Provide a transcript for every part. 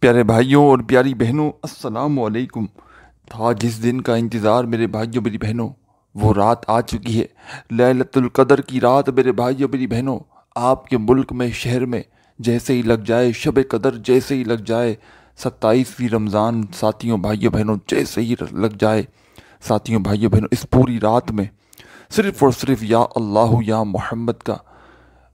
پیارے بھائیوں اور پیاری بہنوں، السلام علیکم۔ تھا جس دن کا انتظار میرے بھائیوں میری بہنوں، وہ رات آ چکی ہے، لیلۃ القدر کی رات میرے بھائیوں میری بہنوں۔ آپ کے ملک میں، شہر میں جیسے ہی لگ جائے شب قدر، جیسے ہی لگ جائے 27ویں رمضان، ساتھیوں بھائیوں بہنوں، جیسے ہی لگ جائے ساتھیوں بھائیوں بہنوں، اس پوری رات میں صرف اور صرف یا اللہ یا محمد کا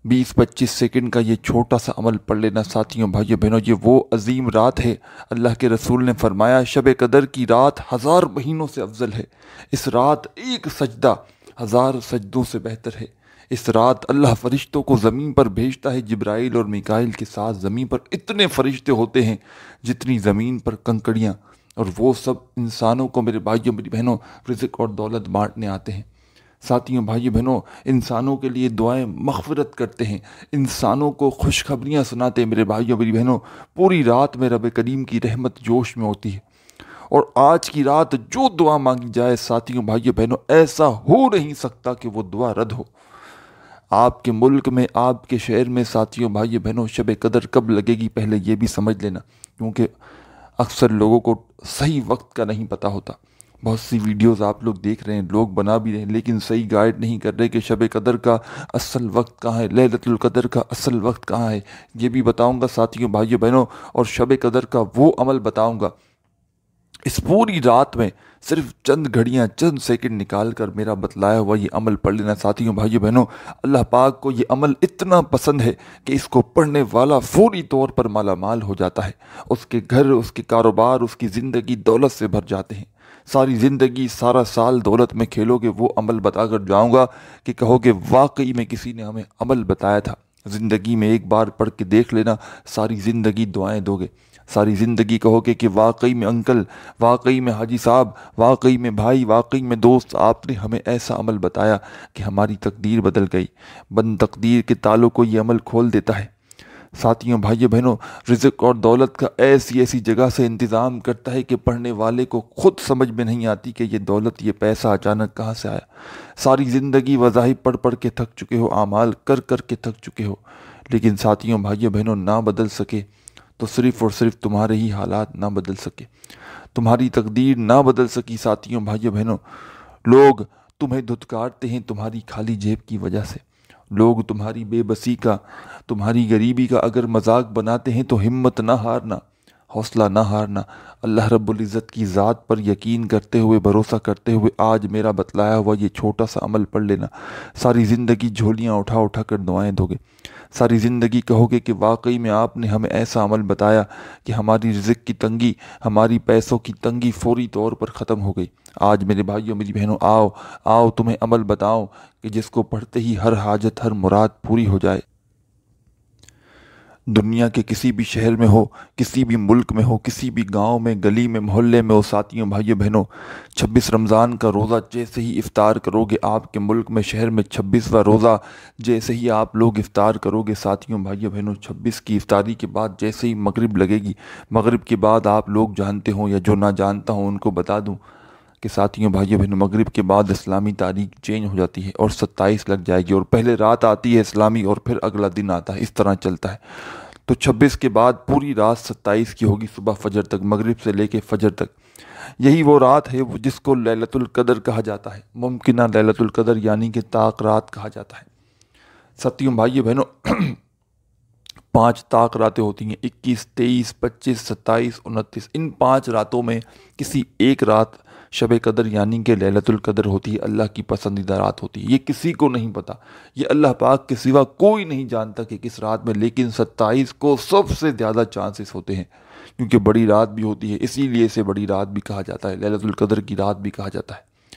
20-25 سیکنڈ کا یہ چھوٹا سا عمل پڑھ لینا ساتھیوں بھائیوں بہنوں۔ یہ وہ عظیم رات ہے، اللہ کے رسول نے فرمایا شب قدر کی رات 1000 مہینوں سے افضل ہے۔ اس رات ایک سجدہ 1000 سجدوں سے بہتر ہے۔ اس رات اللہ فرشتوں کو زمین پر بھیجتا ہے، جبرائیل اور میکائیل کے ساتھ۔ زمین پر اتنے فرشتے ہوتے ہیں جتنی زمین پر کنکڑیاں، اور وہ سب انسانوں کو میرے بھائیوں میری بہنوں رزق اور دولت بانٹنے آتے ہیں۔ ساتھیوں بھائیوں بہنوں، انسانوں کے لیے دعائیں مغفرت کرتے ہیں، انسانوں کو خوشخبریاں سناتے ہیں میرے بھائیوں میری بہنوں۔ پوری رات میں رب کریم کی رحمت جوش میں ہوتی ہے، اور آج کی رات جو دعا مانگی جائے ساتھیوں بھائیوں بہنوں، ایسا ہو نہیں سکتا کہ وہ دعا رد ہو۔ آپ کے ملک میں، آپ کے شہر میں ساتھیوں بھائیوں بہنوں شب قدر کب لگے گی پہلے یہ بھی سمجھ لینا، کیونکہ اکثر لوگوں کو صحیح وقت کا نہیں پتہ ہوتا۔ بہت سی ویڈیوز آپ لوگ دیکھ رہے ہیں، لوگ بنا بھی رہے ہیں، لیکن صحیح گائیڈ نہیں کر رہے کہ شب قدر کا اصل وقت کہاں ہے، لیلۃ القدر کا اصل وقت کہاں ہے۔ یہ بھی بتاؤں گا ساتھیوں بھائیوں بہنوں، اور شب قدر کا وہ عمل بتاؤں گا۔ اس پوری رات میں صرف چند گھڑیاں، چند سیکنڈ نکال کر میرا بتلایا ہوا یہ عمل پڑھ لینا ساتھیوں بھائیوں بہنوں۔ اللہ پاک کو یہ عمل اتنا پسند ہے کہ اس کو پڑھنے والا فوری طور پر مالا مال ہو جاتا ہے۔ اس کے گھر، اس کے کاروبار، اس کی زندگی دولت سے بھر جاتے ہیں۔ ساری زندگی، سارا سال دولت میں کھیلو گے۔ وہ عمل بتا کر جاؤں گا کہ کہو گے واقعی میں کسی نے ہمیں عمل بتایا تھا۔ زندگی میں ایک بار پڑھ کے دیکھ لینا، ساری زندگی دعائیں دو گے، ساری زندگی کہو گے کہ واقعی میں انکل، واقعی میں حاجی صاحب، واقعی میں بھائی، واقعی میں دوست، آپ نے ہمیں ایسا عمل بتایا کہ ہماری تقدیر بدل گئی۔ بند تقدیر کے تالوں کو یہ عمل کھول دیتا ہے۔ ساتھیوں بھائیوں بہنوں، رزق اور دولت کا ایسی ایسی جگہ سے انتظام کرتا ہے کہ پڑھنے والے کو خود سمجھ میں نہیں آتی کہ یہ دولت، یہ پیسہ اچانک کہاں سے آیا۔ ساری زندگی وظائف پڑھ پڑھ کے تھک چکے ہو، اعمال کر کر کے تھک چکے ہو، لیکن ساتھیوں بھائیوں بہنوں نہ بدل سکے تو صرف اور صرف تمہارے ہی حالات نہ بدل سکے، تمہاری تقدیر نہ بدل سکی ساتھیوں بھائیوں بہنوں۔ لوگ تمہیں دھتکارتے ہیں تمہاری خالی جیب کی وجہ سے۔ لوگ تمہاری بے بسی کا، تمہاری غریبی کا اگر مذاق بناتے ہیں تو ہمت نہ ہارنا، حوصلہ نہ ہارنا۔ اللہ رب العزت کی ذات پر یقین کرتے ہوئے، بھروسہ کرتے ہوئے آج میرا بتلایا ہوا یہ چھوٹا سا عمل پڑھ لینا۔ ساری زندگی جھولیاں اٹھا اٹھا کر دعائیں دو گے، ساری زندگی کہو گے کہ واقعی میں آپ نے ہمیں ایسا عمل بتایا کہ ہماری رزق کی تنگی، ہماری پیسوں کی تنگی فوری طور پر ختم ہو گئی۔ آج میرے بھائیوں میری بہنوں، آؤ آؤ تمہیں عمل بتاؤں کہ جس کو پڑھتے ہی ہر حاجت، ہر مراد پوری ہو جائے۔ دنیا کے کسی بھی شہر میں ہو، کسی بھی ملک میں ہو، کسی بھی گاؤں میں، گلی میں، محلے میں ہو ساتھیوں بھائیوں بہنوں، 26 رمضان کا روزہ جیسے ہی افطار کرو گے، آپ کے ملک میں، شہر میں 26واں روزہ جیسے ہی آپ لوگ افطار کرو گے ساتھیوں بھائیوں بہنوں، 26 کی افطاری کے بعد جیسے ہی مغرب لگے گی، مغرب کے بعد آپ لوگ جانتے ہوں یا جو نہ جانتا ہوں ان کو بتا دوں کہ ساتھیوں بھائیوں بہنوں مغرب کے بعد اسلامی تاریخ چینج ہو جاتی ہے اور 27 لگ جائے گی، اور پہلے رات آتی ہے اسلامی اور پھر اگلا دن آتا ہے، اس طرح چلتا ہے۔ تو 26 کے بعد پوری رات 27 کی ہوگی، صبح فجر تک، مغرب سے لے کے فجر تک۔ یہی وہ رات ہے جس کو لیلۃ القدر کہا جاتا ہے، ممکنہ لیلۃ القدر یعنی کہ طاق رات کہا جاتا ہے۔ ساتھیوں بھائیوں بہنوں 5 طاق راتیں ہوتی ہیں، 21، 23، 25، 27، 29۔ ان 5 راتوں میں کسی ایک رات شب قدر یعنی کہ لیلۃ القدر ہوتی ہے، اللہ کی پسندیدہ رات ہوتی ہے۔ یہ کسی کو نہیں پتہ، یہ اللہ پاک کے سوا کوئی نہیں جانتا کہ کس رات میں، لیکن 27 کو سب سے زیادہ چانسز ہوتے ہیں، کیونکہ بڑی رات بھی ہوتی ہے، اسی لیے اسے بڑی رات بھی کہا جاتا ہے، لیلۃ القدر کی رات بھی کہا جاتا ہے۔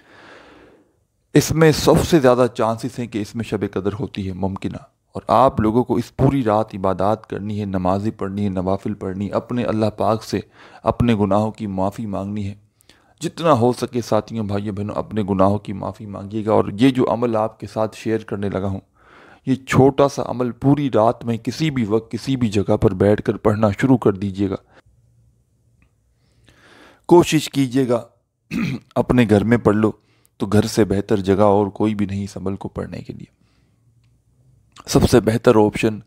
اس میں سب سے زیادہ چانسز ہیں کہ اس میں شب قدر ہوتی ہے، ممکنہ، اور آپ لوگوں کو اس پوری رات عبادات کرنی ہے، نمازیں پڑھنی ہے، نوافل پڑھنی ہے، اپنے اللہ پاک سے اپنے گناہوں کی معافی مانگنی ہے۔ جتنا ہو سکے ساتھیوں بھائیوں بہنوں اپنے گناہوں کی معافی مانگیے گا، اور یہ جو عمل آپ کے ساتھ شیئر کرنے لگا ہوں، یہ چھوٹا سا عمل پوری رات میں کسی بھی وقت، کسی بھی جگہ پر بیٹھ کر پڑھنا شروع کر دیجیے گا۔ کوشش کیجیے گا اپنے گھر میں پڑھ لو، تو گھر سے بہتر جگہ اور کوئی بھی نہیں اس عمل کو پڑھنے کے لیے۔ سب سے بہتر آپشن،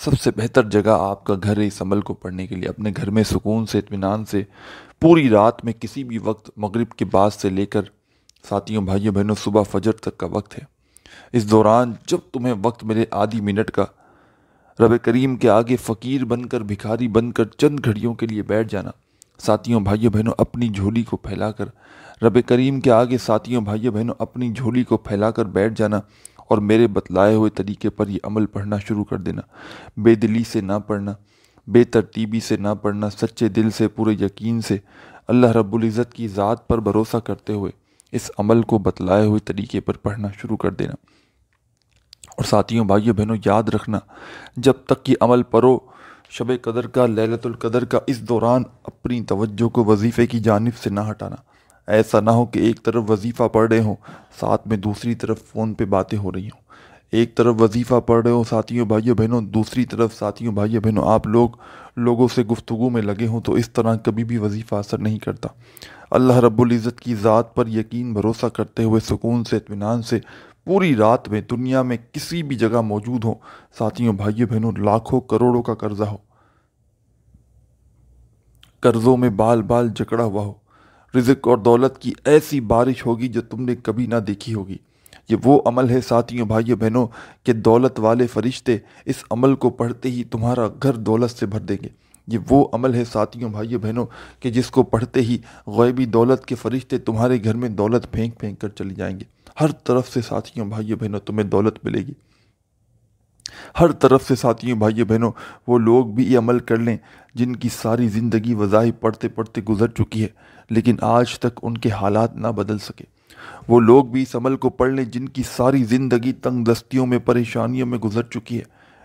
سب سے بہتر جگہ آپ کا گھر ہے اس عمل کو پڑھنے کے لیے۔ اپنے گھر میں سکون سے، اطمینان سے پوری رات میں کسی بھی وقت، مغرب کے بعد سے لے کر ساتھیوں بھائیوں بہنوں صبح فجر تک کا وقت ہے۔ اس دوران جب تمہیں وقت ملے آدھی منٹ کا، رب کریم کے آگے فقیر بن کر، بھکاری بن کر چند گھڑیوں کے لیے بیٹھ جانا۔ ساتھیوں بھائیوں بہنوں اپنی جھولی کو پھیلا کر رب کریم کے آگے، ساتھیوں بھائیوں بہنوں اپنی جھولی کو پھیلا کر بیٹھ جانا اور میرے بتلائے ہوئے طریقے پر یہ عمل پڑھنا شروع کر دینا۔ بے دلی سے نہ پڑھنا، بے ترتیبی سے نہ پڑھنا، سچے دل سے، پورے یقین سے، اللہ رب العزت کی ذات پر بھروسہ کرتے ہوئے اس عمل کو بتلائے ہوئے طریقے پر پڑھنا شروع کر دینا۔ اور ساتھیوں بھائیوں بہنوں یاد رکھنا، جب تک یہ عمل پڑھو شب قدر کا، لیلۃ القدر کا، اس دوران اپنی توجہ کو وظیفے کی جانب سے نہ ہٹانا۔ ایسا نہ ہو کہ ایک طرف وظیفہ پڑھ رہے ہوں، ساتھ میں دوسری طرف فون پہ باتیں ہو رہی ہوں۔ ایک طرف وظیفہ پڑھ رہے ہوں ساتھیوں بھائیوں بہنوں، دوسری طرف ساتھیوں بھائیوں بہنوں آپ لوگوں سے گفتگو میں لگے ہوں، تو اس طرح کبھی بھی وظیفہ اثر نہیں کرتا۔ اللہ رب العزت کی ذات پر یقین بھروسہ کرتے ہوئے سکون سے، اطمینان سے پوری رات میں دنیا میں کسی بھی جگہ موجود ہو، ساتھیوں بھائیوں بہنوں لاکھوں کروڑوں کا قرضہ ہو، قرضوں میں بال بال جکڑا ہوا ہو، رزق اور دولت کی ایسی بارش ہوگی جو تم نے کبھی نہ دیکھی ہوگی۔ یہ وہ عمل ہے ساتھیوں بھائیوں بہنوں کہ دولت والے فرشتے اس عمل کو پڑھتے ہی تمہارا گھر دولت سے بھر دیں گے۔ یہ وہ عمل ہے ساتھیوں بھائیوں بہنوں کہ جس کو پڑھتے ہی غیبی دولت کے فرشتے تمہارے گھر میں دولت پھینک پھینک کر چلی جائیں گے۔ ہر طرف سے ساتھیوں بھائیوں بہنوں تمہیں دولت ملے گی۔ ہر طرف سے ساتھیوں بھائیوں بہنوں وہ لوگ بھی یہ عمل کر لیں جن کی ساری زندگی وظائف پڑھتے پڑھتے گزر چکی ہے، لیکن آج تک ان کے حالات نہ بدل سکے۔ وہ لوگ بھی اس عمل کو پڑھ لیں جن کی ساری زندگی تنگ دستیوں میں، پریشانیوں میں گزر چکی ہے،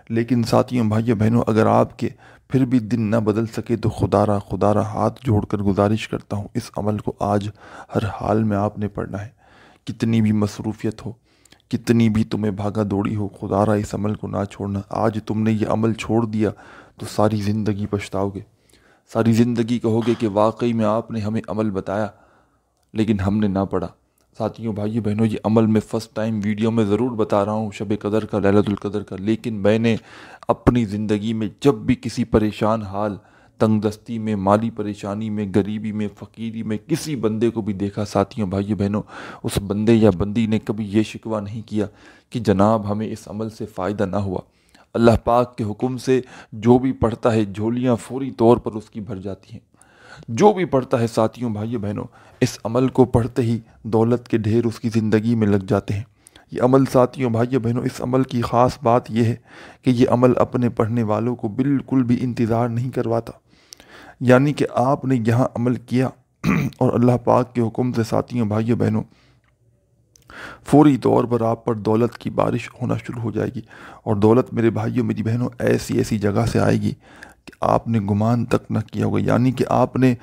لیکن ساتھیوں بھائیوں بہنوں اگر آپ کے پھر بھی دن نہ بدل سکے تو خدا را ہاتھ جوڑ کر گزارش کرتا ہوں، اس عمل کو آج ہر حال میں آپ نے پڑھنا ہے۔ کتنی بھی مصروفیت ہو، کتنی بھی تمہیں بھاگا دوڑی ہو، خدا را اس عمل کو نہ چھوڑنا۔ آج تم نے یہ عمل چھوڑ دیا تو ساری زندگی پچھتاؤ گے، ساری زندگی کہو گے کہ واقعی میں آپ نے ہمیں عمل بتایا لیکن ہم نے نہ پڑھا۔ ساتھیوں بھائیوں بہنوں یہ عمل میں فرسٹ ٹائم ویڈیو میں ضرور بتا رہا ہوں شب قدر کا، لیلۃ القدر کا، لیکن میں نے اپنی زندگی میں جب بھی کسی پریشان حال، تنگ دستی میں، مالی پریشانی میں، غریبی میں، فقیری میں کسی بندے کو بھی دیکھا ساتھیوں بھائیوں بہنوں، اس بندے یا بندی نے کبھی یہ شکوہ نہیں کیا کہ جناب ہمیں اس عمل سے فائدہ نہ ہوا۔ اللہ پاک کے حکم سے جو بھی پڑھتا ہے جھولیاں فوری طور پر اس کی بھر جاتی ہیں۔ جو بھی پڑھتا ہے ساتھیوں بھائیوں بہنوں اس عمل کو پڑھتے ہی دولت کے ڈھیر اس کی زندگی میں لگ جاتے ہیں۔ یہ عمل ساتھیوں بھائیوں بہنوں، اس عمل کی خاص بات یہ ہے کہ یہ عمل اپنے پڑھنے والوں کو بالکل بھی انتظار نہیں کرواتا۔ یعنی کہ آپ نے یہاں عمل کیا اور اللہ پاک کے حکم سے ساتھیوں بھائیوں بہنوں فوری طور پر آپ پر دولت کی بارش ہونا شروع ہو جائے گی، اور دولت میرے بھائیوں میری بہنوں ایسی جگہ سے آئے گی کہ آپ نے گمان تک نہ کیا ہوگا، یعنی کہ آپ نے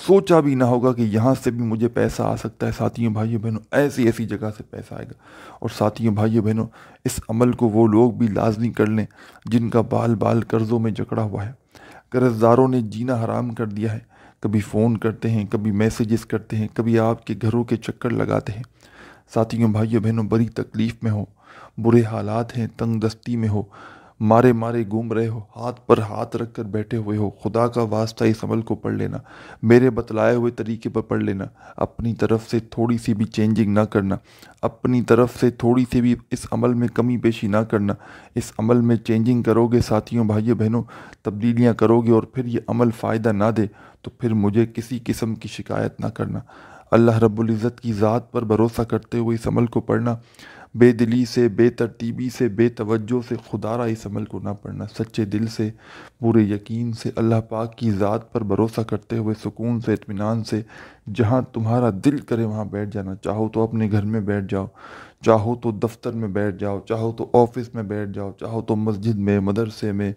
سوچا بھی نہ ہوگا کہ یہاں سے بھی مجھے پیسہ آ سکتا ہے۔ ساتھیوں بھائیوں بہنوں ایسی جگہ سے پیسہ آئے گا۔ اور ساتھیوں بھائیوں بہنوں اس عمل کو وہ لوگ بھی لازمی کر لیں جن کا بال بال قرضوں میں جکڑا ہوا ہے، قرض داروں نے جینا حرام کر دیا ہے، کبھی فون کرتے ہیں، کبھی میسیجز کرتے ہیں، کبھی آپ کے گھروں کے چکر لگاتے ہیں۔ ساتھیوں بھائیوں بہنوں بڑی تکلیف میں ہو، برے حالات ہیں، تنگ دستی میں ہو، مارے گھوم رہے ہو، ہاتھ پر ہاتھ رکھ کر بیٹھے ہوئے ہو، خدا کا واسطہ اس عمل کو پڑھ لینا، میرے بتلائے ہوئے طریقے پر پڑھ لینا، اپنی طرف سے تھوڑی سی بھی چینجنگ نہ کرنا، اپنی طرف سے تھوڑی سی بھی اس عمل میں کمی بیشی نہ کرنا۔ اس عمل میں چینجنگ کرو گے ساتھیوں بھائیوں بہنوں، تبدیلیاں کرو گے اور پھر یہ عمل فائدہ نہ دے تو پھر مجھے کسی قسم کی شکایت نہ کرنا۔ اللہ رب العزت کی ذات پر بھروسہ کرتے ہوئے اس عمل کو پڑھنا، بے دلی سے، بے ترتیبی سے، بے توجہ سے خدا را اس عمل کو نہ پڑھنا، سچے دل سے، پورے یقین سے، اللہ پاک کی ذات پر بھروسہ کرتے ہوئے سکون سے، اطمینان سے، جہاں تمہارا دل کرے وہاں بیٹھ جانا۔ چاہو تو اپنے گھر میں بیٹھ جاؤ، چاہو تو دفتر میں بیٹھ جاؤ، چاہو تو آفس میں بیٹھ جاؤ، چاہو تو مسجد میں، مدرسے میں،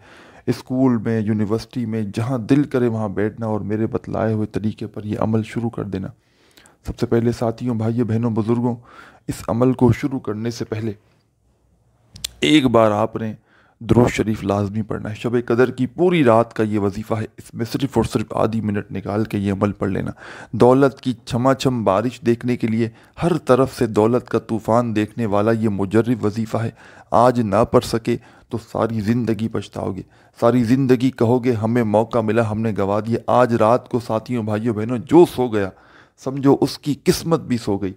اسکول میں، یونیورسٹی میں، جہاں دل کرے وہاں بیٹھنا اور میرے بتلائے ہوئے طریقے پر یہ عمل شروع کر دینا۔ سب سے پہلے ساتھیوں بھائیوں بہنوں بزرگوں، اس عمل کو شروع کرنے سے پہلے ایک بار آپ نے درود شریف لازمی پڑھنا ہے۔ شب قدر کی پوری رات کا یہ وظیفہ ہے، اس میں صرف اور صرف آدھی منٹ نکال کے یہ عمل پڑھ لینا۔ دولت کی چھما چھم بارش دیکھنے کے لیے، ہر طرف سے دولت کا طوفان دیکھنے والا یہ مجرب وظیفہ ہے۔ آج نہ پڑھ سکے تو ساری زندگی پچھتاؤ گے، ساری زندگی کہو گے ہمیں موقع ملا ہم نے گنوا دیا۔ آج رات کو ساتھیوں بھائیوں بہنوں جو سو گیا سمجھو اس کی قسمت بھی سو گئی،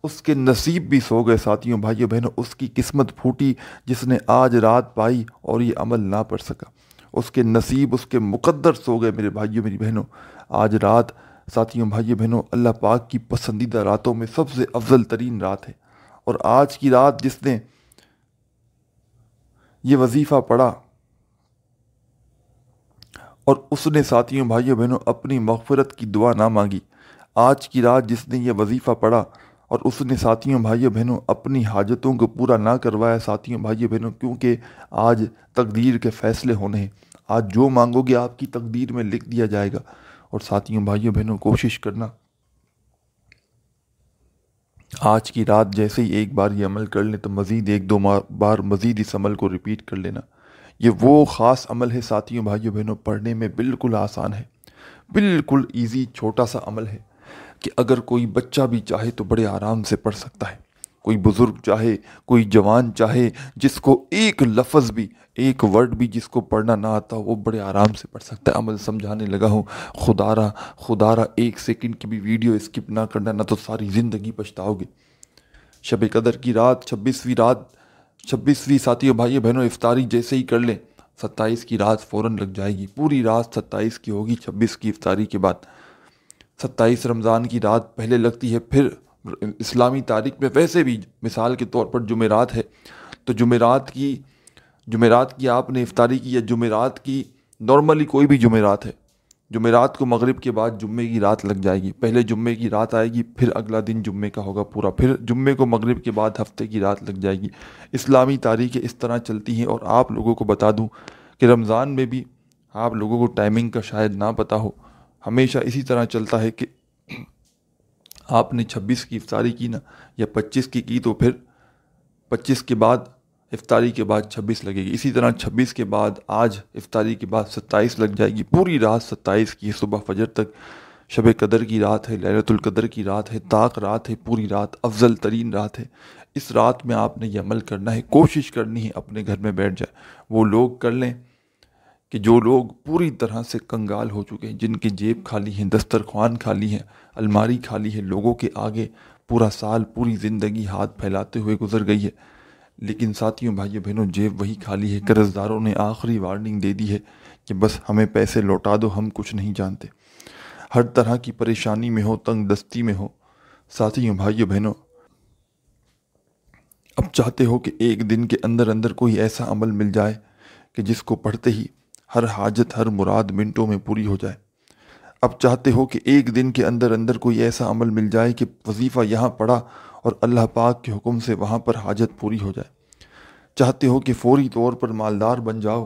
اس کے نصیب بھی سو گئے ساتھیوں بھائیوں بہنوں، اس کی قسمت پھوٹی جس نے آج رات پائی اور یہ عمل نہ پڑھ سکا، اس کے نصیب اس کے مقدر سو گئے میرے بھائیوں میری بہنوں۔ آج رات ساتھیوں بھائیوں بہنوں اللہ پاک کی پسندیدہ راتوں میں سب سے افضل ترین رات ہے، اور آج کی رات جس نے یہ وظیفہ پڑھا اور اس نے ساتھیوں بھائیوں بہنوں اپنی مغفرت کی دعا نہ مانگی، آج کی رات جس نے یہ وظیفہ پڑھا اور اس نے ساتھیوں بھائیوں بہنوں اپنی حاجتوں کو پورا نہ کروایا ساتھیوں بھائیوں بہنوں، کیونکہ آج تقدیر کے فیصلے ہونے ہیں، آج جو مانگو گے آپ کی تقدیر میں لکھ دیا جائے گا۔ اور ساتھیوں بھائیوں بہنوں کوشش کرنا آج کی رات جیسے ہی ایک بار یہ عمل کر لیں تو مزید ایک دو بار مزید اس عمل کو ریپیٹ کر لینا۔ یہ وہ خاص عمل ہے ساتھیوں بھائیوں بہنوں، پڑھنے میں بالکل آسان ہے، بالکل ایزی چھوٹا سا عمل ہے کہ اگر کوئی بچہ بھی چاہے تو بڑے آرام سے پڑھ سکتا ہے، کوئی بزرگ چاہے، کوئی جوان چاہے، جس کو ایک لفظ بھی ایک ورڈ بھی جس کو پڑھنا نہ آتا ہو وہ بڑے آرام سے پڑھ سکتا ہے۔ عمل سمجھانے لگا ہوں، خدا را ایک سیکنڈ کی بھی ویڈیو اسکپ نہ کرنا، نہ تو ساری زندگی پچھتاؤ گے۔ شب قدر کی رات 26ویں ساتھیوں بھائیوں بہنوں افطاری جیسے ہی کر لیں 27 کی رات فوراً لگ جائے گی، پوری رات 27 کی ہوگی 26 کی افطاری کے بعد۔ 27 رمضان کی رات پہلے لگتی ہے، پھر اسلامی تاریخ میں ویسے بھی مثال کے طور پر جمعرات ہے تو جمعرات کی آپ نے افطاری کی، یا جمعرات کی نارملی کوئی بھی جمعرات ہے، جمعرات کو مغرب کے بعد جمعے کی رات لگ جائے گی، پہلے جمعے کی رات آئے گی، پھر اگلا دن جمعے کا ہوگا پورا، پھر جمعے کو مغرب کے بعد ہفتے کی رات لگ جائے گی۔ اسلامی تاریخیں اس طرح چلتی ہیں۔ اور آپ لوگوں کو بتا دوں کہ رمضان میں بھی آپ لوگوں کو ٹائمنگ کا شاید نہ پتہ ہو، ہمیشہ اسی طرح چلتا ہے کہ آپ نے 26 کی افطاری کی نا یا 25 کی تو پھر 25 کے بعد افطاری کے بعد 26 لگے گی، اسی طرح 26 کے بعد آج افطاری کے بعد 27 لگ جائے گی، پوری رات 27 کی صبح فجر تک شب قدر کی رات ہے، لیلۃ القدر کی رات ہے، طاق رات ہے، پوری رات افضل ترین رات ہے۔ اس رات میں آپ نے یہ عمل کرنا ہے، کوشش کرنی ہے اپنے گھر میں بیٹھ جائے، وہ لوگ کر لیں کہ جو لوگ پوری طرح سے کنگال ہو چکے ہیں، جن کی جیب خالی ہیں، دسترخوان خالی ہیں، الماری خالی ہے، لوگوں کے آگے پورا سال پوری زندگی ہاتھ پھیلاتے ہوئے گزر گئی ہے، لیکن ساتھیوں بھائیوں بہنوں جیب وہی خالی ہے۔ قرض داروں نے آخری وارننگ دے دی ہے کہ بس ہمیں پیسے لوٹا دو، ہم کچھ نہیں جانتے۔ ہر طرح کی پریشانی میں ہو، تنگ دستی میں ہو، ساتھیوں بھائیوں بہنوں اب چاہتے ہو کہ ایک دن کے اندر اندر کوئی ایسا عمل مل جائے کہ جس کو پڑھتے ہی ہر حاجت ہر مراد منٹوں میں پوری ہو جائے۔ اب چاہتے ہو کہ ایک دن کے اندر اندر کوئی ایسا عمل مل جائے کہ وظیفہ یہاں پڑھا اور اللہ پاک کے حکم سے وہاں پر حاجت پوری ہو جائے۔ چاہتے ہو کہ فوری طور پر مالدار بن جاؤ،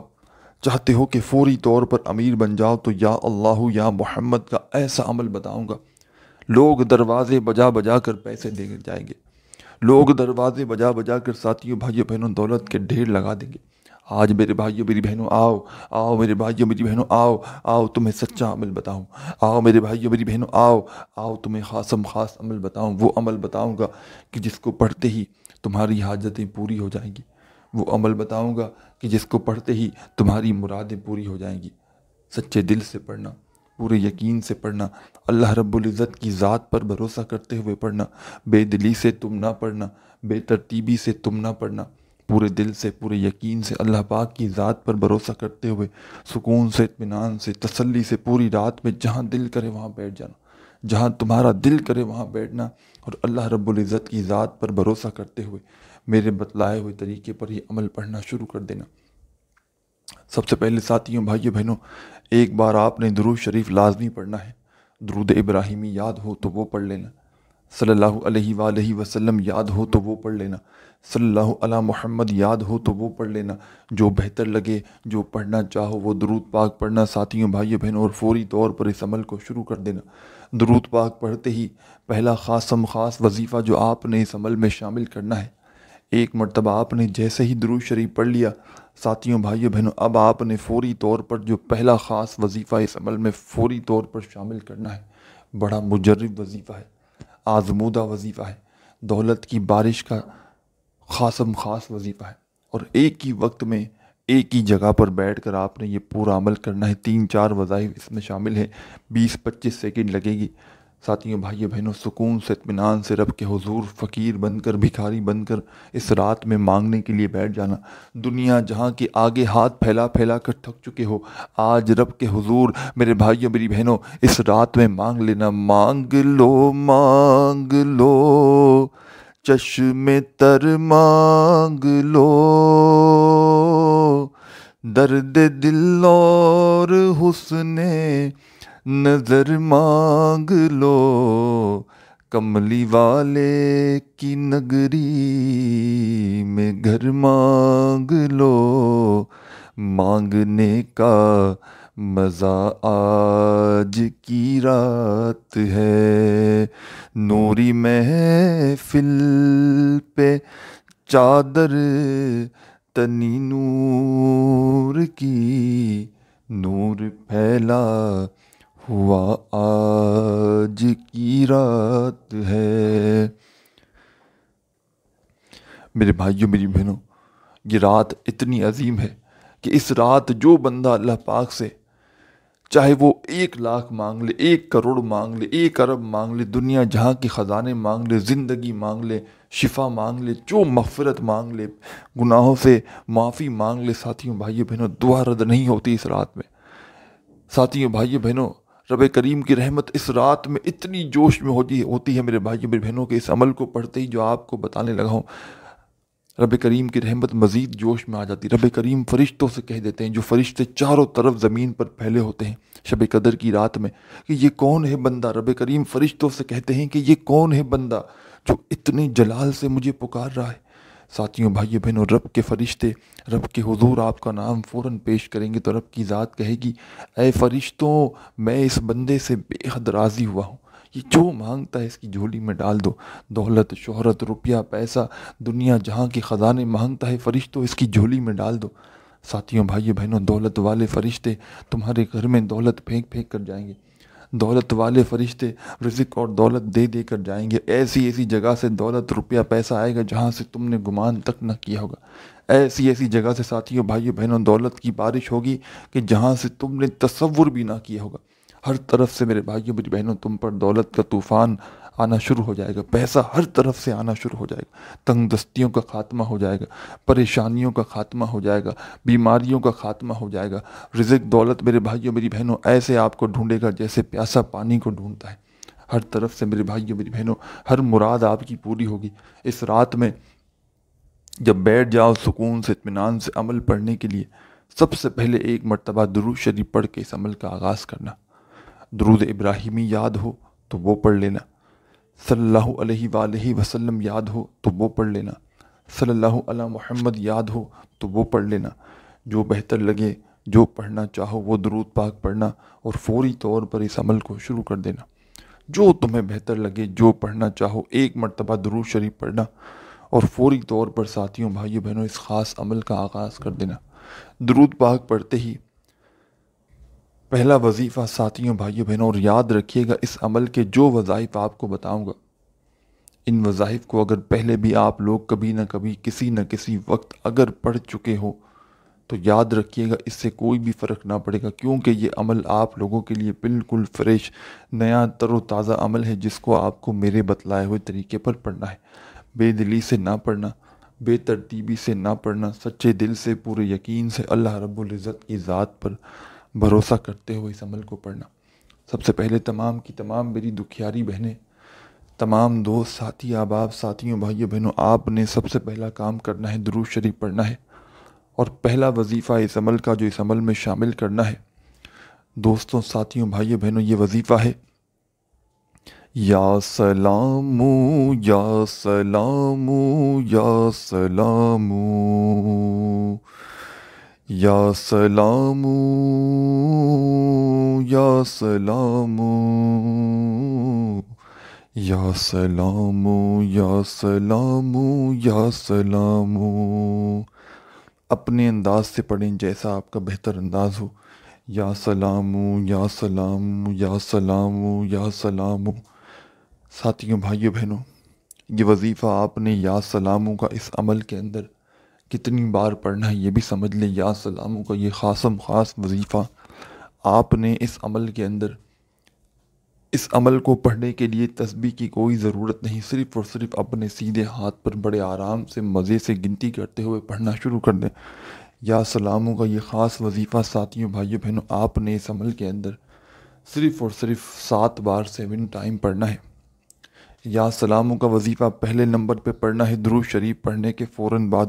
چاہتے ہو کہ فوری طور پر امیر بن جاؤ، تو یا اللہ یا محمد کا ایسا عمل بتاؤں گا، لوگ دروازے بجا بجا کر پیسے دے جائیں گے، لوگ دروازے بجا بجا کر ساتھیوں بھائیوں بہنوں دولت کے ڈھیر لگا دیں گے۔ آج میرے بھائیوں میری بہنوں آؤ میرے بھائیوں میری بہنوں آؤ تمہیں سچا عمل بتاؤں، آؤ میرے بھائیوں میری بہنوں آؤ تمہیں خاص عمل بتاؤں، وہ عمل بتاؤں گا کہ جس کو پڑھتے ہی تمہاری حاجتیں پوری ہو جائیں گی، وہ عمل بتاؤں گا کہ جس کو پڑھتے ہی تمہاری مرادیں پوری ہو جائیں گی۔ سچے دل سے پڑھنا، پورے یقین سے پڑھنا، اللہ رب العزت کی ذات پر بھروسہ کرتے ہوئے پڑھنا، بے دلی سے تم نہ پڑھنا، بے ترتیبی سے تم نہ پڑھنا، پورے دل سے پورے یقین سے اللہ پاک کی ذات پر بھروسہ کرتے ہوئے سکون سے اطمینان سے تسلی سے پوری رات میں جہاں دل کرے وہاں بیٹھ جانا، جہاں تمہارا دل کرے وہاں بیٹھنا، اور اللہ رب العزت کی ذات پر بھروسہ کرتے ہوئے میرے بتلائے ہوئے طریقے پر یہ عمل پڑھنا شروع کر دینا۔ سب سے پہلے ساتھیوں بھائیوں بہنوں ایک بار آپ نے درود شریف لازمی پڑھنا ہے، درود ابراہیمی یاد ہو تو وہ پڑھ لینا، صلی اللہ علیہ وآلہ وسلم یاد ہو تو وہ پڑھ لینا، صلی اللہ علی محمد یاد ہو تو وہ پڑھ لینا، جو بہتر لگے جو پڑھنا چاہو وہ درود پاک پڑھنا ساتھیوں بھائیوں بہنوں، اور فوری طور پر اس عمل کو شروع کر دینا۔ درود پاک پڑھتے ہی پہلا خاص وظیفہ جو آپ نے اس عمل میں شامل کرنا ہے، ایک مرتبہ آپ نے جیسے ہی درود شریف پڑھ لیا ساتھیوں بھائیوں بہنوں، اب آپ نے فوری طور پر جو پہلا خاص وظیفہ اس عمل میں فوری طور پر شامل کرنا ہے، بڑا مجرب وظیفہ ہے، آزمودہ وظیفہ ہے، دولت کی بارش کا خاص وظیفہ ہے، اور ایک ہی وقت میں ایک ہی جگہ پر بیٹھ کر آپ نے یہ پورا عمل کرنا ہے۔ 3-4 وظائف اس میں شامل ہیں، 20-25 سیکنڈ لگے گی۔ ساتھیوں بھائیوں بہنوں، سکون سے اطمینان سے رب کے حضور فقیر بن کر، بھکاری بن کر اس رات میں مانگنے کے لیے بیٹھ جانا۔ دنیا جہاں کے آگے ہاتھ پھیلا پھیلا کر تھک چکے ہو، آج رب کے حضور میرے بھائیوں میری بہنوں اس رات میں مانگ لینا۔ مانگ لو چشم تر مانگ لو، درد دل اور حسن نظر مانگ لو، کملی والے کی نگری میں گھر مانگ لو، مانگنے کا مزہ آج کی رات ہے، نوری محفل پہ چادر تنی نور کی، نور پھیلا ہوا آج کی رات ہے۔ میرے بھائیوں میری بہنوں، یہ رات اتنی عظیم ہے کہ اس رات جو بندہ اللہ پاک سے چاہے وہ 1,00,000 مانگ لے، 1,00,00,000 مانگ لے، 1,00,00,000 مانگ لے، دنیا جہاں کے خزانے مانگ لے، زندگی مانگ لے، شفا مانگ لے، جو مغفرت مانگ لے، گناہوں سے معافی مانگ لے، ساتھیوں بھائیوں بہنوں دعا رد نہیں ہوتی اس رات میں۔ ساتھیوں بھائیوں بہنوں، رب کریم کی رحمت اس رات میں اتنی جوش میں ہوتی ہے میرے بھائیوں میری بہنوں کے اس عمل کو پڑھتے ہی جو آپ کو بتانے لگا ہوں، رب کریم کی رحمت مزید جوش میں آ جاتی۔ رب کریم فرشتوں سے کہہ دیتے ہیں، جو فرشتے چاروں طرف زمین پر پھیلے ہوتے ہیں شب قدر کی رات میں، کہ یہ کون ہے بندہ۔ رب کریم فرشتوں سے کہتے ہیں کہ یہ کون ہے بندہ جو اتنے جلال سے مجھے پکار رہا ہے۔ ساتھیوں بھائیوں بہنوں، رب کے فرشتے رب کے حضور آپ کا نام فوراً پیش کریں گے تو رب کی ذات کہے گی، اے فرشتوں، میں اس بندے سے بے حد راضی ہوا ہوں، یہ جو مانگتا ہے اس کی جھولی میں ڈال دو، دولت، شہرت، روپیہ، پیسہ، دنیا جہاں کے خزانے مانگتا ہے فرشتوں اس کی جھولی میں ڈال دو۔ ساتھیوں بھائیوں بہنوں، دولت والے فرشتے تمہارے گھر میں دولت پھینک پھینک کر جائیں گے، دولت والے فرشتے رزق اور دولت دے دے کر جائیں گے، ایسی ایسی جگہ سے دولت، روپیہ، پیسہ آئے گا جہاں سے تم نے گمان تک نہ کیا ہوگا، ایسی ایسی جگہ سے ساتھیوں بھائیوں بہنوں دولت کی بارش ہوگی کہ جہاں سے تم نے تصور بھی نہ کیا ہوگا۔ ہر طرف سے میرے بھائیوں میری بہنوں تم پر دولت کا طوفان آنا شروع ہو جائے گا، پیسہ ہر طرف سے آنا شروع ہو جائے گا، تنگ دستیوں کا خاتمہ ہو جائے گا، پریشانیوں کا خاتمہ ہو جائے گا، بیماریوں کا خاتمہ ہو جائے گا۔ رزق، دولت میرے بھائیوں میری بہنوں ایسے آپ کو ڈھونڈے گا جیسے پیاسا پانی کو ڈھونڈتا ہے۔ ہر طرف سے میرے بھائیوں میری بہنوں ہر مراد آپ کی پوری ہوگی۔ اس رات میں جب بیٹھ جاؤ سکون سے اطمینان سے عمل پڑھنے کے لیے، سب سے پہلے ایک مرتبہ درود شریف پڑھ کے اس عمل کا آغاز کرنا۔ درود ابراہیمی یاد ہو تو وہ پڑھ لینا، صلی اللہ علیہ وآلہ وسلم یاد ہو تو وہ پڑھ لینا، صلی اللہ علی محمد یاد ہو تو وہ پڑھ لینا، جو بہتر لگے، جو پڑھنا چاہو وہ درود پاک پڑھنا اور فوری طور پر اس عمل کو شروع کر دینا۔ جو تمہیں بہتر لگے، جو پڑھنا چاہو، ایک مرتبہ درود شریف پڑھنا اور فوری طور پر ساتھیوں بھائیوں بہنوں اس خاص عمل کا آغاز کر دینا۔ درود پاک پڑھتے ہی پہلا وظیفہ ساتھیوں بھائیوں بہنوں، اور یاد رکھیے گا اس عمل کے جو وظائف آپ کو بتاؤں گا، ان وظائف کو اگر پہلے بھی آپ لوگ کبھی نہ کبھی کسی نہ کسی وقت اگر پڑھ چکے ہو تو یاد رکھیے گا اس سے کوئی بھی فرق نہ پڑے گا، کیونکہ یہ عمل آپ لوگوں کے لیے بالکل فریش، نیا، تر و تازہ عمل ہے جس کو آپ کو میرے بتلائے ہوئے طریقے پر پڑھنا ہے۔ بے دلی سے نہ پڑھنا، بے ترتیبی سے نہ پڑھنا، سچے دل سے، پورے یقین سے اللہ رب العزت کی ذات پر بھروسہ کرتے ہوئے اس عمل کو پڑھنا۔ سب سے پہلے تمام کی تمام میری دکھیاری بہنیں، تمام دوست، ساتھی، احباب، ساتھیوں بھائیوں بہنوں، آپ نے سب سے پہلا کام کرنا ہے درود شریف پڑھنا ہے، اور پہلا وظیفہ اس عمل کا جو اس عمل میں شامل کرنا ہے دوستوں، ساتھیوں، بھائیوں بہنوں، یہ وظیفہ ہے یا سلام یا سلام یا سلام یا سلام یا سلام یا سلام یا سلام یا سلام۔ اپنے انداز سے پڑھیں جیسا آپ کا بہتر انداز ہو، یا سلام یا سلام یا سلام یا سلام۔ ساتھیوں بھائیوں بہنوں، یہ وظیفہ آپ نے یا سلاموں کا اس عمل کے اندر کتنی بار پڑھنا ہے یہ بھی سمجھ لیں۔ یا سلاموں کا یہ خاصم خاص وظیفہ آپ نے اس عمل کے اندر، اس عمل کو پڑھنے کے لیے تسبیح کی کوئی ضرورت نہیں، صرف اور صرف اپنے سیدھے ہاتھ پر بڑے آرام سے مزے سے گنتی کرتے ہوئے پڑھنا شروع کر دیں۔ یا سلاموں کا یہ خاص وظیفہ ساتھیوں بھائیوں بہنوں آپ نے اس عمل کے اندر صرف اور صرف 7 بار 7 ٹائم پڑھنا ہے۔ یا سلاموں کا وظیفہ پہلے نمبر پہ پڑھنا ہے، درود شریف پڑھنے کے فوراً بعد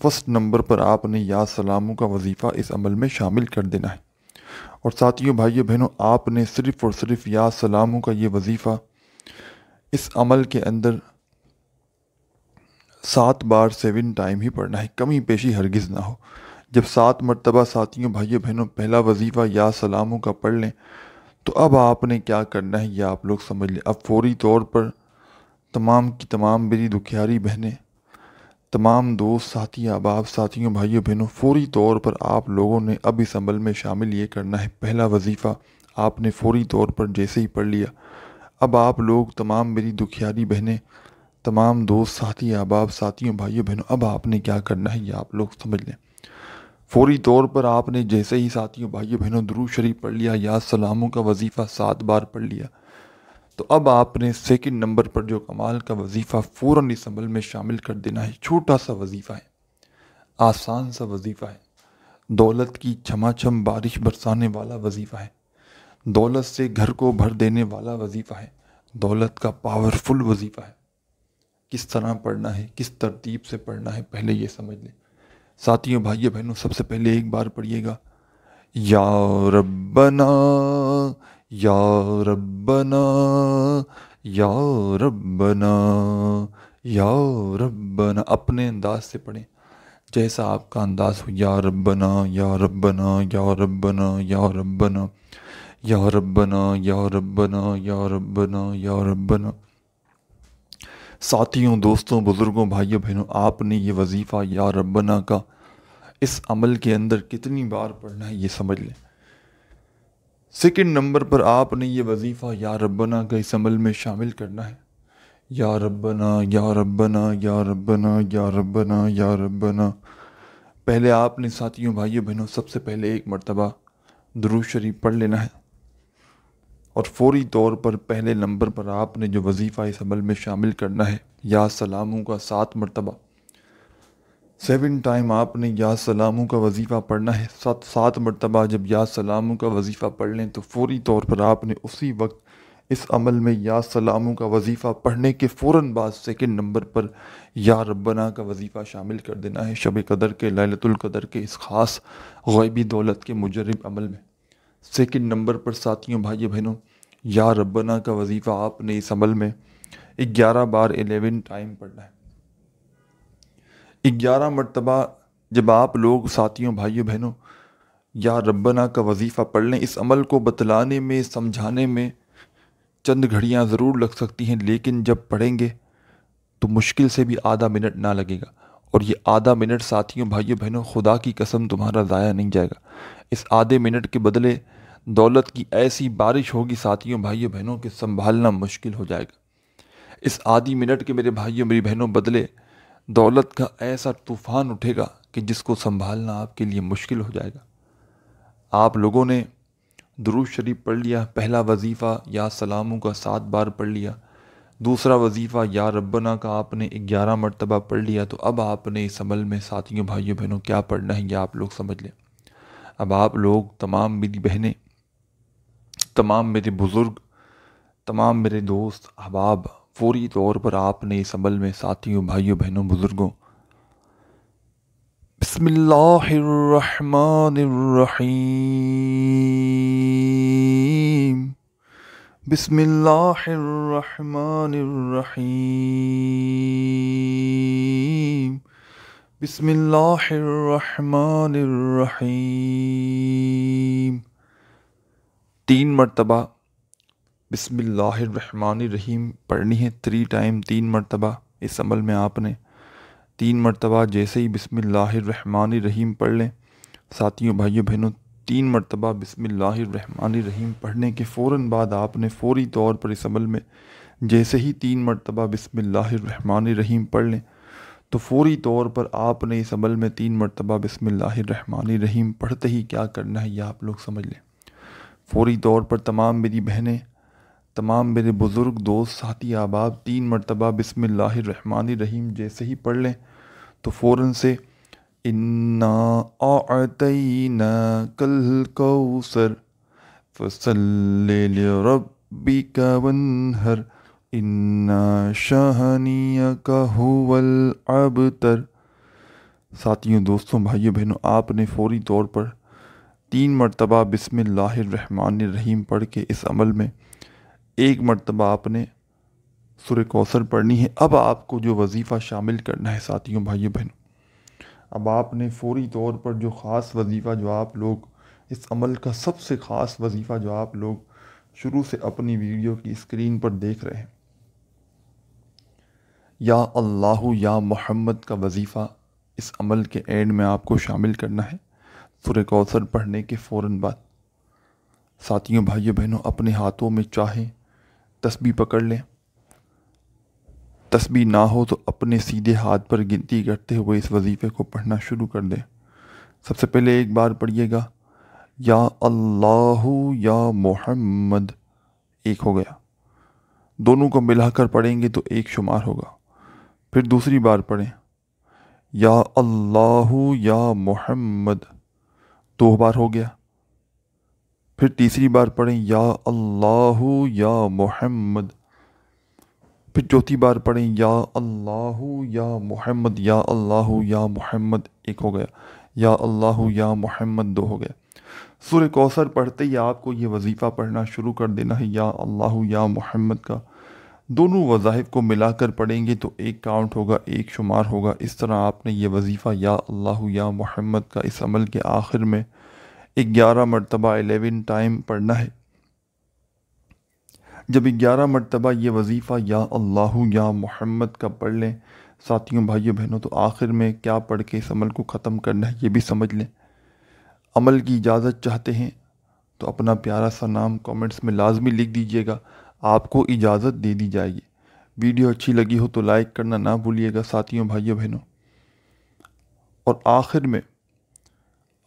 فرسٹ نمبر پر آپ نے یا سلاموں کا وظیفہ اس عمل میں شامل کر دینا ہے۔ اور ساتھیوں بھائیوں بہنوں آپ نے صرف اور صرف یا سلاموں کا یہ وظیفہ اس عمل کے اندر 7 بار 7 ٹائم ہی پڑھنا ہے، کمی پیشی ہرگز نہ ہو۔ جب 7 مرتبہ ساتھیوں بھائیوں بہنوں پہلا وظیفہ یا سلاموں کا پڑھ لیں تو اب آپ نے کیا کرنا ہے یہ آپ لوگ سمجھ لیں۔ اب فوری طور پر تمام کی تمام میری دکھیاری بہنیں، تمام دوست ساتھی احباب ساتھیوں بھائیوں بہنوں، فوری طور پر آپ لوگوں نے اب اس عمل میں شامل یہ کرنا ہے۔ پہلا وظیفہ آپ نے فوری طور پر جیسے ہی پڑھ لیا، اب آپ لوگ تمام میری دکھیاری بہنیں، تمام دوست ساتھی احباب ساتھیوں بھائیوں بہنوں، اب آپ نے کیا کرنا ہے یہ آپ لوگ سمجھ لیں۔ فوری طور پر آپ نے جیسے ہی ساتھیوں بھائیوں بہنوں درود شریف پڑھ لیا، یا سلاموں کا وظیفہ 7 بار پڑھ لیا، تو اب آپ نے سیکنڈ نمبر پر جو کمال کا وظیفہ فوراً اس عمل میں شامل کر دینا ہے۔ چھوٹا سا وظیفہ ہے، آسان سا وظیفہ ہے، دولت کی چھما چھم بارش برسانے والا وظیفہ ہے، دولت سے گھر کو بھر دینے والا وظیفہ ہے، دولت کا پاورفل وظیفہ ہے۔ کس طرح پڑھنا ہے، کس ترتیب سے پڑھنا ہے پہلے یہ سمجھ لیں۔ ساتھیوں بھائیوں بہنوں سب سے پہلے ایک بار پڑھیے گا، یا ربنا یا ربنا یا ربنا یا ربنا، اپنے انداز سے پڑھیں جیسا آپ کا انداز ہو۔ یا ربنا یا ربنا یا ربنا یا ربنا یا ربنا یا ربنا یا ربنا یا ربنا۔ ساتھیوں دوستوں بزرگوں بھائیوں بہنوں آپ نے یہ وظیفہ یا ربنا کا اس عمل کے اندر کتنی بار پڑھنا ہے یہ سمجھ لیں۔ سیکنڈ نمبر پر آپ نے یہ وظیفہ یا ربنا کا اس عمل میں شامل کرنا ہے۔ یا ربنا یا ربنا یا ربنا یا ربنا یا ربنا۔ پہلے آپ نے ساتھیوں بھائیوں بہنوں سب سے پہلے ایک مرتبہ درود شریف پڑھ لینا ہے، اور فوری طور پر پہلے نمبر پر آپ نے جو وظیفہ اس عمل میں شامل کرنا ہے، یا سلاموں کا 7 مرتبہ 7 ٹائم آپ نے یا سلاموں کا وظیفہ پڑھنا ہے۔ 7 مرتبہ جب یا سلاموں کا وظیفہ پڑھ لیں تو فوری طور پر آپ نے اسی وقت اس عمل میں یا سلاموں کا وظیفہ پڑھنے کے فوراً بعد سیکنڈ نمبر پر یا ربنا کا وظیفہ شامل کر دینا ہے، شب قدر کے، لیلۃ القدر کے اس خاص غیبی دولت کے مجرب عمل میں۔ سیکنڈ نمبر پر ساتھیوں بھائیوں بہنوں یا ربنا کا وظیفہ آپ نے اس عمل میں 11 بار 11 ٹائم پڑھنا ہے۔ 11 مرتبہ جب آپ لوگ ساتھیوں بھائیوں بہنوں یا ربنا کا وظیفہ پڑھ لیں، اس عمل کو بتلانے میں سمجھانے میں چند گھڑیاں ضرور لگ سکتی ہیں، لیکن جب پڑھیں گے تو مشکل سے بھی آدھا منٹ نہ لگے گا، اور یہ آدھا منٹ ساتھیوں بھائیوں بہنوں خدا کی قسم تمہارا ضائع نہیں جائے گا۔ اس آدھے منٹ کے بدلے دولت کی ایسی بارش ہوگی ساتھیوں بھائیوں بہنوں کہ سنبھالنا مشکل ہو جائے گا۔ اس آدھی منٹ کے میرے بھائیوں میری بہنوں بدلے دولت کا ایسا طوفان اٹھے گا کہ جس کو سنبھالنا آپ کے لیے مشکل ہو جائے گا۔ آپ لوگوں نے درود شریف پڑھ لیا، پہلا وظیفہ یا سلاموں کا 7 بار پڑھ لیا، دوسرا وظیفہ یا ربنا کا آپ نے 11 مرتبہ پڑھ لیا، تو اب آپ نے اس عمل میں ساتھیوں بھائیوں بہنوں کیا پڑھنا ہے یہ آپ لوگ سمجھ لیں۔ اب آپ لوگ تمام میری بہنیں، تمام میرے بزرگ، تمام میرے دوست احباب، فوری طور پر آپ نے اس عمل میں ساتھیوں بھائیوں بہنوں بزرگوں بسم اللہ الرحمن الرحیم، بسم اللہ الرحمن الرحیم، بسم اللہ الرحمن الرحیم 3 مرتبہ بسم اللہ الرحمن الرحیم پڑھنی ہے، 3 ٹائم 3 مرتبہ اس عمل میں آپ نے 3 مرتبہ جیسے ہی بسم اللہ الرحمن الرحیم پڑھ لیں ساتھیوں بھائیوں بہنوں، 3 مرتبہ بسم اللہ الرحمن الرحیم پڑھنے کے فوراً بعد آپ نے فوری طور پر اس عمل میں جیسے ہی 3 مرتبہ بسم اللہ الرحمن الرحیم پڑھ لیں تو فوری طور پر آپ نے اس عمل میں 3 مرتبہ بسم اللہ الرحمن الرحیم پڑھتے ہی کیا کرنا ہے یہ آپ لوگ سمجھ لیں۔ فوری طور پر تمام میری بہنیں، تمام میرے بزرگ دوست ساتھی احباب 3 مرتبہ بسم اللہ الرحمن الرحیم جیسے ہی پڑھ لیں تو فوراً سے انا اعطیناک الکوثر فصلی لربک وانحر ان شانئک هو الابتر۔ ساتھیوں، دوستوں، بھائیوں بہنوں، آپ نے فوری طور پر 3 مرتبہ بسم اللہ الرحمن الرحیم پڑھ کے اس عمل میں 1 مرتبہ آپ نے سورہ کوثر پڑھنی ہے۔ اب آپ کو جو وظیفہ شامل کرنا ہے ساتھیوں، بھائیوں بہنوں، اب آپ نے فوری طور پر جو خاص وظیفہ جو آپ لوگ اس عمل کا سب سے خاص وظیفہ جو آپ لوگ شروع سے اپنی ویڈیو کی اسکرین پر دیکھ رہے ہیں، یا اللہ یا محمد کا وظیفہ اس عمل کے اینڈ میں آپ کو شامل کرنا ہے سورہ کوثر پڑھنے کے فوراً بعد۔ ساتھیوں، بھائیوں بہنوں، اپنے ہاتھوں میں چاہیں تسبیح پکڑ لیں، تسبیح نہ ہو تو اپنے سیدھے ہاتھ پر گنتی کرتے ہوئے اس وظیفے کو پڑھنا شروع کر دیں۔ سب سے پہلے ایک بار پڑھیے گا یا اللہ یا محمد، ایک ہو گیا۔ دونوں کو ملا کر پڑھیں گے تو 1 شمار ہوگا۔ پھر دوسری بار پڑھیں یا اللہ یا محمد، 2 بار ہو گیا۔ پھر تیسری بار پڑھیں یا اللہ یا محمد، پھر چوتھی بار پڑھیں یا اللہ یا محمد، یا اللہ یا محمد، 1 ہو گیا۔ یا اللہ یا محمد، 2 ہو گیا۔ سورہ کوثر پڑھتے ہی آپ کو یہ وظیفہ پڑھنا شروع کر دینا ہے یا اللہ یا محمد کا۔ دونوں وظائف کو ملا کر پڑھیں گے تو 1 کاؤنٹ ہوگا، 1 شمار ہوگا۔ اس طرح آپ نے یہ وظیفہ یا اللہ یا محمد کا اس عمل کے آخر میں 11 مرتبہ 11 ٹائم پڑھنا ہے۔ جب 11 مرتبہ یہ وظیفہ یا اللہ یا محمد کا پڑھ لیں ساتھیوں، بھائیوں بہنوں، تو آخر میں کیا پڑھ کے اس عمل کو ختم کرنا ہے یہ بھی سمجھ لیں۔ عمل کی اجازت چاہتے ہیں تو اپنا پیارا سا نام کامنٹس میں لازمی لکھ دیجیے گا، آپ کو اجازت دے دی جائے گی۔ ویڈیو اچھی لگی ہو تو لائک کرنا نہ بھولیے گا ساتھیوں، بھائیوں بہنوں۔ اور آخر میں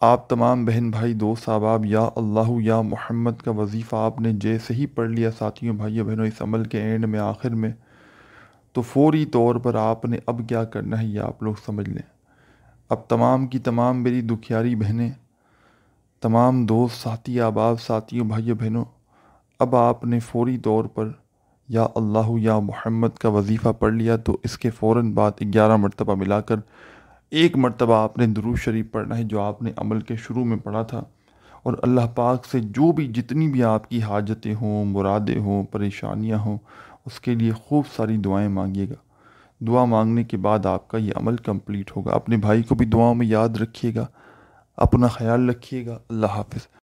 آپ تمام بہن بھائی دوست احباب یا اللہ یا محمد کا وظیفہ آپ نے جیسے ہی پڑھ لیا ساتھیوں، بھائیوں بہنوں، اس عمل کے اینڈ میں آخر میں، تو فوری طور پر آپ نے اب کیا کرنا ہے یہ آپ لوگ سمجھ لیں۔ اب تمام کی تمام میری دکھیاری بہنیں، تمام دوست ساتھی احباب ساتھیوں، بھائیوں بہنوں، اب آپ نے فوری طور پر یا اللہ یا محمد کا وظیفہ پڑھ لیا تو اس کے فوراً بعد 11 مرتبہ ملا کر 1 مرتبہ آپ نے درود شریف پڑھنا ہے جو آپ نے عمل کے شروع میں پڑھا تھا، اور اللہ پاک سے جو بھی جتنی بھی آپ کی حاجتیں ہوں، مرادیں ہوں، پریشانیاں ہوں، اس کے لیے خوب ساری دعائیں مانگیے گا۔ دعا مانگنے کے بعد آپ کا یہ عمل کمپلیٹ ہوگا۔ اپنے بھائی کو بھی دعاؤں میں یاد رکھیے گا، اپنا خیال رکھیے گا۔ اللہ حافظ۔